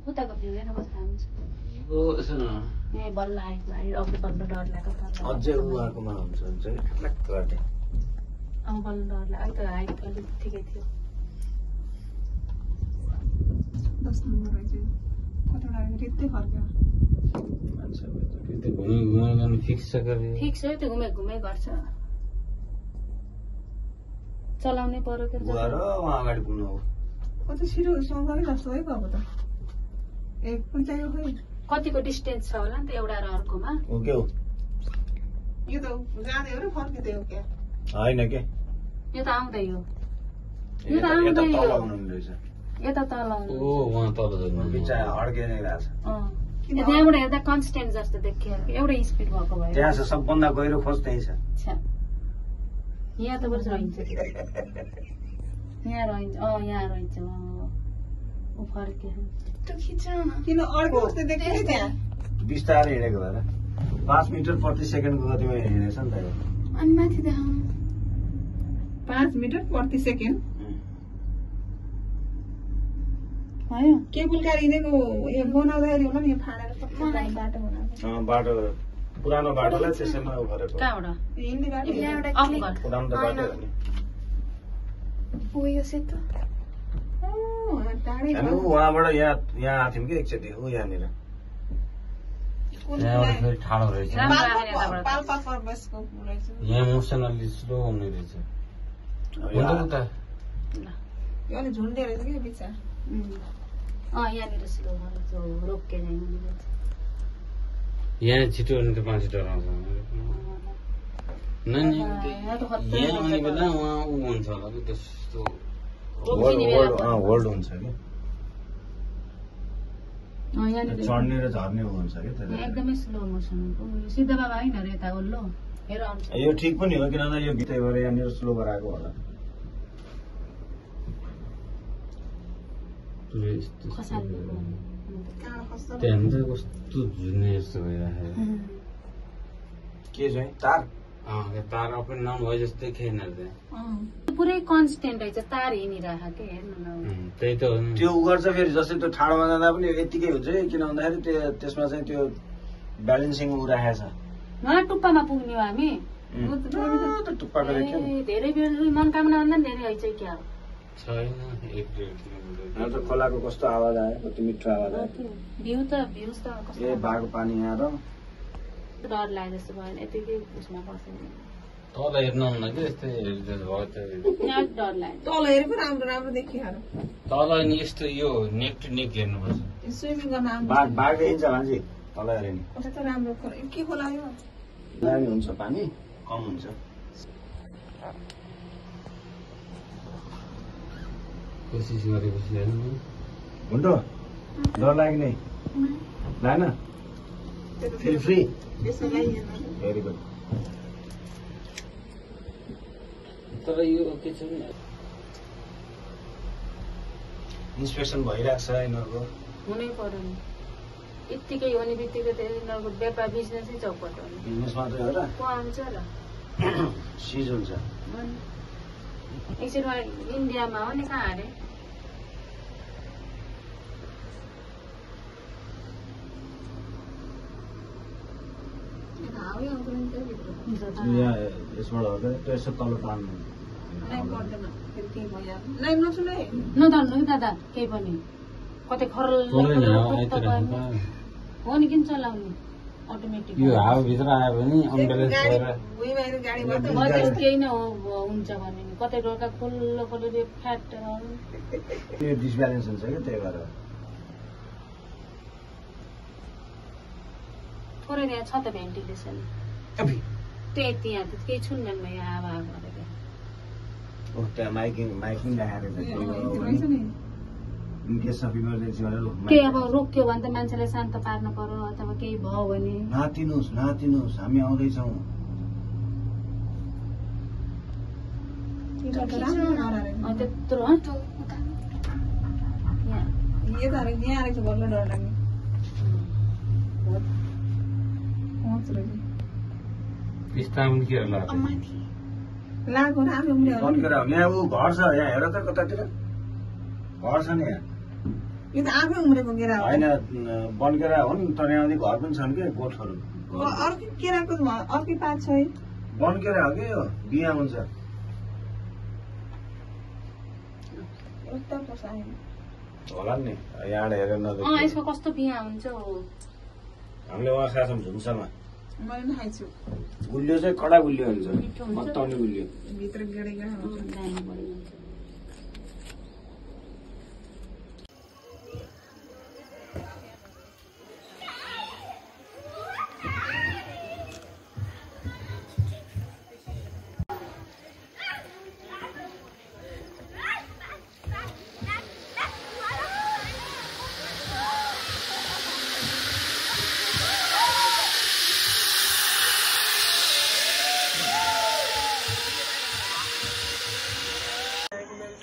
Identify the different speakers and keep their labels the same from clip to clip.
Speaker 1: उताको भ्यू हेर्न कस्तो राम्रो छ
Speaker 2: ओ सुन
Speaker 1: ए बल्ल आएको अघि बल्ल डर लाग्यो
Speaker 2: अझै उहाँकोमा हुन्छ ठ्याक गर्ने
Speaker 1: अब बल्ल डर लाग्यो त हाइट अलिक ठिकै थियो
Speaker 3: 10 नम्बर रहेछ कतिवटा रित्तै फर्क्यो
Speaker 2: त्यो घुमाउनु फिक्स छ गरे
Speaker 1: फिक्स हो त्यो घुमे गर्छ चलाउनै पर्यो के
Speaker 2: गएर उहाँ अगाडि पुग्नु हो
Speaker 3: कति छिटो सँगै जस्तो है गएको त एक पनि चाहियो खोइ
Speaker 1: कतिको डिस्टेन्स छ होला नि त एउटा र अर्कोमा
Speaker 2: हो के हो
Speaker 3: यो त जाँदै हो र फर्किँदै हो क्या
Speaker 2: होइन के
Speaker 1: यो त आउँदै हो
Speaker 2: यता तल आउनु रहेछ
Speaker 1: यता तल आउनु
Speaker 2: ओ वहाँ तल जानु बिचा अड्के नै रहेछ
Speaker 1: त्यहाँबाट हेर्दा कन्स्टेन्ट जस्तो देखियो एउटै स्पिड भएको भयो
Speaker 2: त्यहाँ छ सबभन्दा गहिरो खोज त्यही छ
Speaker 1: यहाँ त बरु रहन्छ यहाँ रहन्छ यहाँ रहन्छ ऊ फर्क्यो
Speaker 3: किन अड्को जस्तो देखियो त्यहाँ
Speaker 2: बिस्तारै हिँडेको भएर 5 मिटर प्रति सेकेन्डको गतिमा हिँडेछ नि त
Speaker 1: अनि माथि देखाउनु
Speaker 3: 5 मिटर प्रति सेकेन्ड
Speaker 1: भयो
Speaker 3: केबल कार हिँडेको यो बनाउँदाखेरि होला नि यो फाडेर बाटो बनाएको
Speaker 2: बाटो पुरानो बाटोलाई त्यसैमा उ गरेको
Speaker 1: कहाँबाट
Speaker 3: हिँड्ने बाटो
Speaker 2: पुरानो त बाटो हो नि
Speaker 1: उयो सेतो
Speaker 3: टाढै
Speaker 2: हामी उहाँबाट यहाँ आएको थियौँ कि एकचोटि ऊ यहाँनिर ठाडो रहेछ
Speaker 3: पाल्पा फर्बसको रहेछ
Speaker 2: यहाँ मोसन अलि स्लो हुने रहेछ
Speaker 3: यो अलि झुन्डे रहेछ कि बिचा
Speaker 1: यहाँनिर स्लो रोक्के
Speaker 2: यहाँ छिटो भने त 5 छिटो आउँछ यहाँ आउने बेला उहाँ ऊ हुन्छ होला कि त्यस्तो वर्ल्ड हुन्छ कि चढ्ने र झर्ने हुन्छ कि
Speaker 1: एकदमै स्लो मोसन सिद्ध बाबा होइन र यता ओल्लो हेर
Speaker 2: यो ठिक पनि हो किनभने यो गीतै भएर यहाँनिर स्लो गराएको होला त्यहाँ कस्तो झुन्ने जस्तो भइरहेको के चाहिँ तार तार अप एन्ड डाउन भयो जस्तै थिएन
Speaker 1: पुरै कन्स्टेन्ट रहेछ तार हिँडिरहेको के हेर्नु न
Speaker 2: त्यही त हो त्यो उ गर्छ फेरि जस्तै त्यो ठाडोमा जाँदा पनि यतिकै हुन्छ किन भन्दाखेरि त्यसमा चाहिँ त्यो ब्यालेन्सिङ उ राखेको छ
Speaker 1: उहाँ टुप्पामा पुग्ने हो हामी
Speaker 2: टुप्पाको
Speaker 1: धेरै बेर मनकामना भन्दा पनि धेरै हैछ क्या
Speaker 2: छैन 1-1.5 किलोमिटर खोलाको कस्तो आवाज आयो कति मिठो आवाज आयो
Speaker 1: भ्यू त
Speaker 2: ए बाघको पानी यहाँ र
Speaker 1: डर लाग्यो जस्तो भएन यतिकै उसमा बसेन
Speaker 2: तल हेर्नु हुन्न कि यस्तै भयो
Speaker 1: यहाँ डर लाग्यो
Speaker 3: तल हेरेको राम्रो राम्रो देखियो
Speaker 2: तल नि यस्तो यो नेक टु नेक हेर्नुपर्छ
Speaker 3: स्विमिङ गर्न
Speaker 2: बाघ देखिन्छ भान्जी तल हेरे नि
Speaker 3: कता त राम्रो के खोला यो
Speaker 2: दामी हुन्छ पानी कम हुन्छ कोसिस गरेपछि हेर्नु हुन्डो डर लाग्ने लाग्न फिल फ्री भेरी गुड तर यो के छ इन्सपेक्सन भइरहेको छ यिनीहरूको
Speaker 1: हुनै पर्यो नि यत्तिकै हुने बित्तिकै त यिनीहरूको व्यापार बिजनेसै चौपट हो
Speaker 2: बिजनेस मात्रै हो र
Speaker 1: को आउँछ र
Speaker 2: सिज हुन्छ
Speaker 1: एकचोटि इन्डियामा हो नि कहाँ अरे
Speaker 2: यसबाट हो त्यो यसो तल तान्नु
Speaker 1: नधर्नु कि दादा केही पनि कतै खरल हो नि किन चलाउने अटोमेटिक
Speaker 2: यो हावाभित्र आयो भने अनब्यालेन्स भएर
Speaker 1: केही नै हुन्छ भने कतै ढोका खुल्लो खुल्लो फ्याट
Speaker 2: त्यो डिसब्यालेन्स हुन्छ क्या त्यही भएर
Speaker 1: थोरै यहाँ छ त भेन्टिलेसन त्यही यहाँ त केही छुन्दैन यहाँ हावा गरेर
Speaker 2: त्यहाँ माइकिङ
Speaker 1: केही अब रोक्यो भने त मान्छेलाई शान्त पार्न पर्यो अथवा केही भयो भने
Speaker 2: नातिनुहोस् हामी आउँदैछौँ
Speaker 1: त्यत्रो
Speaker 3: लागो
Speaker 2: यहाँ ऊ घर छ यहाँ हेर त कतातिर घर छ नि यहाँ
Speaker 3: यो त आफै उम्रेको केरा हो
Speaker 4: होइन बनकेरा हुन् तर यहाँ घर पनि छन् कि गोठहरू
Speaker 3: अर्कै केराको अर्कै पात छ है
Speaker 4: बनकेरा हो कि यो बिहा हुन्छ
Speaker 3: एउटा पोसाएन
Speaker 4: होला नि यहाँ हेरेर नदेख
Speaker 1: यसको कस्तो बिहा हुन्छ हो
Speaker 4: हामीले उहाँ खाएछौँ झुम्सामा
Speaker 3: मैले पनि खाइछु
Speaker 4: गुलियो चाहिँ कडा गुलियो हुन्छ
Speaker 1: मिठो हुन्छ।
Speaker 4: मत्ताउने गुलियो
Speaker 3: भित्र गेडेगा
Speaker 1: दामी बढी हुन्छ।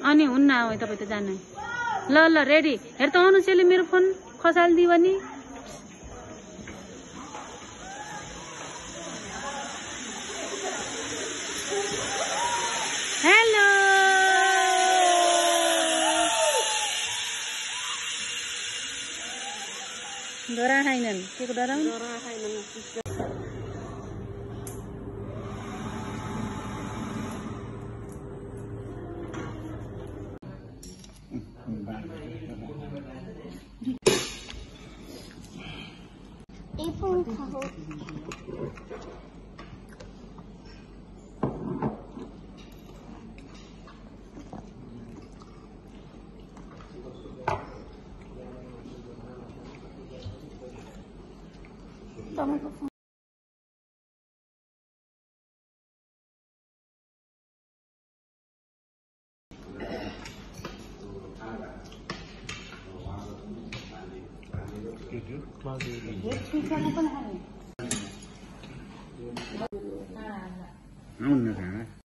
Speaker 1: अनि हुन्न हो तपाईँ त जानु ल ल रेडी हेर त आउनु चाहिँ मेरो फोन खसालिदियो भने हेलो डरा खाइनन् के को डराउनु
Speaker 4: आउनु